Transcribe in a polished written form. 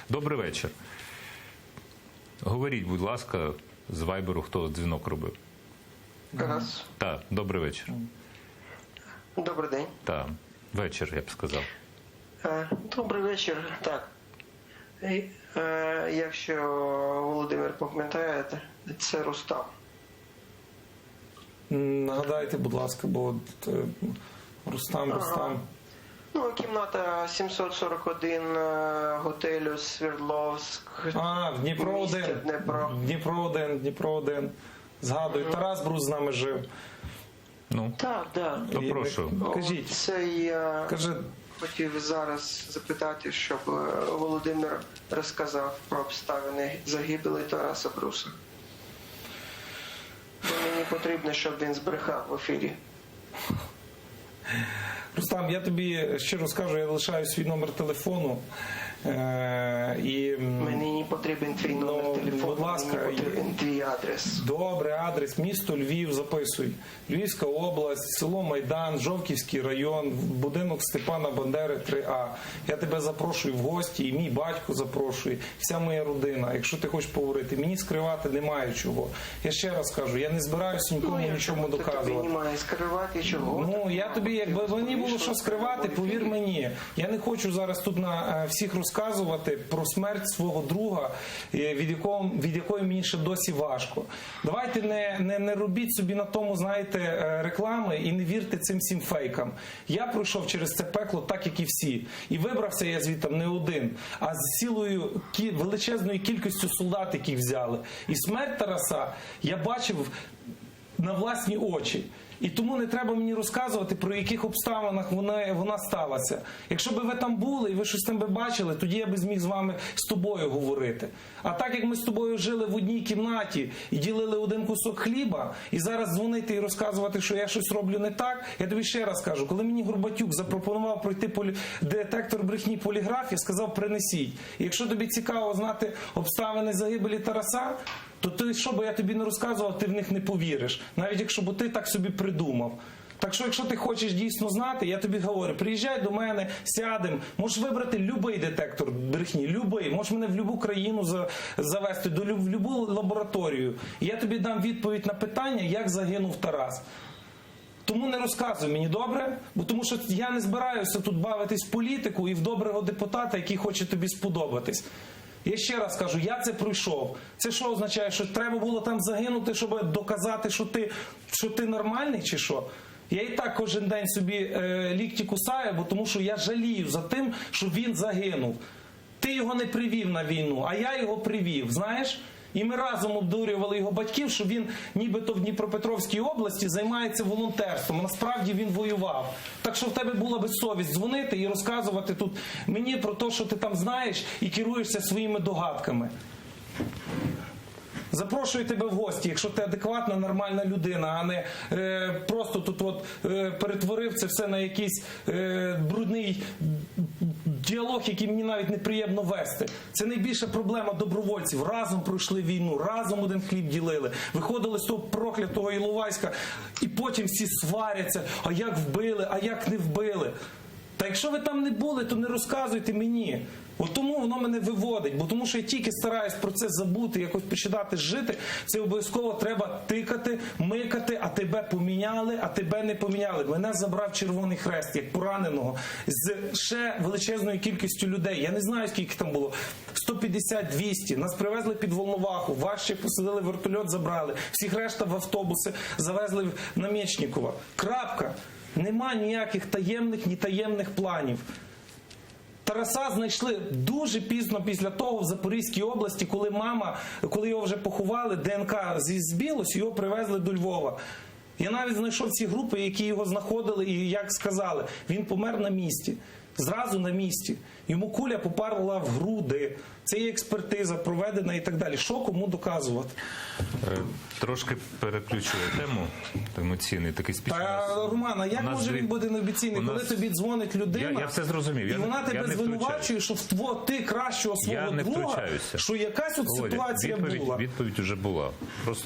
Добрий вечір. Говоріть, будь ласка, з Вайберу, хто дзвінок робив. Тарас. Так, добрий вечір. Добрий день. Так, вечір, я б сказав. Добрий вечір. Так. Якщо Володимир пам'ятаєте, це Рустам. Нагадайте, будь ласка, бо Рустам. Ну, кімната 741 готелю Свердловськ. В Дніпро 1. Згадую, Тарас Брус з нами жив. Ну, Так. то прошу. Кажіть. Це я хотів зараз запитати, щоб Володимир розказав про обставини загибелі Тараса Бруса. Бо мені потрібно, щоб він збрехав в ефірі. Рустам, я тобі щиро скажу, я лишаю свій номер телефону. Мені не потрібен твій номер телефону, будь ласка, мені потрібен твій адрес. Добре, адрес, місто Львів, записуй. Львівська область, село Майдан, Жовківський район, будинок Степана Бандери 3А. Я тебе запрошую в гості, і мій батько запрошує, вся моя родина. Якщо ти хочеш поговорити, мені скривати немає чого. Я ще раз кажу, я не збираюся нікому нічому доказувати. Тобі немає скривати чого? Ну, я тобі, якби мені було що скривати, повір мені. Я не хочу зараз тут на всіх розказувати про смерть свого друга, від якої мені ще досі важко. Давайте не робіть собі на тому, знаєте, реклами і не вірте цим всім фейкам. Я пройшов через це пекло так, як і всі. І вибрався я звідти не один, а з цілою величезною кількістю солдат, яких взяли. І смерть Тараса я бачив на власні очі. І тому не треба мені розказувати, про яких обставинах вона сталася. Якщо б ви там були і ви щось там би бачили, тоді я б зміг з тобою говорити. А так як ми з тобою жили в одній кімнаті і ділили один кусок хліба, і зараз дзвонити і розказувати, що я щось роблю не так, я тобі ще раз кажу, коли мені Горбатюк запропонував пройти детектор брехні поліграф, я сказав, принесіть. І якщо тобі цікаво знати обставини загибелі Тараса, то ти, що би я тобі не розказував, ти в них не повіриш. Навіть якщо б ти так собі придумав. Так що, якщо ти хочеш дійсно знати, я тобі говорю, приїжджай до мене, сядемо, можеш вибрати будь-який детектор брехні, будь-який, можеш мене в будь-яку країну завести, в будь-яку лабораторію. І я тобі дам відповідь на питання, як загинув Тарас. Тому не розказуй мені, добре? Бо тому що я не збираюся тут бавитись в політику і в доброго депутата, який хоче тобі сподобатись. Я ще раз кажу, я це пройшов. Це що означає, що треба було там загинути, щоб доказати, що ти нормальний чи що? Я і так кожен день собі лікті кусаю, бо тому що я жалію за тим, що він загинув. Ти його не привів на війну, а я його привів, знаєш? І ми разом обдурювали його батьків, що він нібито в Дніпропетровській області займається волонтерством. Насправді він воював. Так що в тебе була би совість дзвонити і розказувати тут мені про те, що ти там знаєш і керуєшся своїми догадками. Запрошую тебе в гості, якщо ти адекватна, нормальна людина, а не просто тут перетворив це все на якийсь брудний діалог, який мені навіть неприємно вести. Це найбільша проблема добровольців. Разом пройшли війну, разом один хліб ділили, виходили з того проклятого Іловайська і потім всі сваряться, а як вбили, а як не вбили. Та якщо ви там не були, то не розказуйте мені. От тому воно мене виводить, бо тому що я тільки стараюсь про це забути, якось починати жити, це обов'язково треба тикати, микати, а тебе поміняли, а тебе не поміняли. Мене забрав Червоний Хрест, як пораненого, з ще величезною кількістю людей. Я не знаю, скільки там було. 150-200. Нас привезли під Волноваху, вас ще посадили в вертольот, забрали. Всіх решта в автобуси завезли на Мечникова. Крапка. Нема ніяких таємних, ні таємних планів. Тараса знайшли дуже пізно після того в Запорізькій області, коли його вже поховали, ДНК збилось, його привезли до Львова. Я навіть знайшов ці групи, які його знаходили і, як сказали, він помер на місці. Зразу на місці. Йому куля попарила в груди. Це є експертиза проведена і так далі. Що кому доказувати? Трошки переключує тему. Емоційний такий спіч. Та, Роман, а як може він бути необіційний, коли тобі дзвонить людина, я все зрозумів. І вона тебе звинувачує, що ти кращого свого друга, що якась от ситуація була. Відповідь вже була. Просто